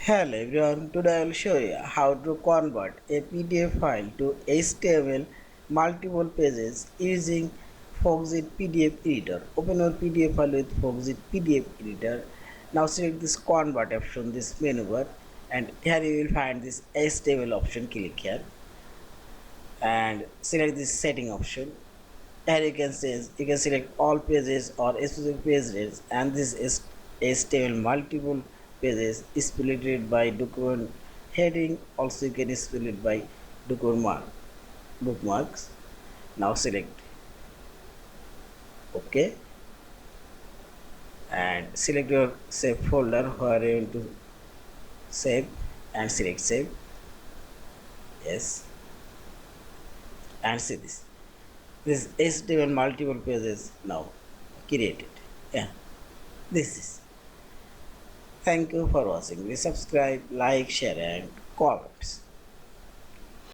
Hello everyone, today I will show you how to convert a PDF file to HTML multiple pages using Foxit PDF Editor. Open your PDF file with Foxit PDF Editor. Now select this convert option, this menu bar, and here you will find this HTML option. Click here and select this setting option. Here you can select all pages or specific pages, and this is HTML multiple pages is split it by document heading. Also you can split it by document bookmarks. Now select OK and select your save folder where you want to save and select save. Yes, and see this HTML multiple pages now created. Yeah, this is. Thank you for watching. Please subscribe, like, share and comments.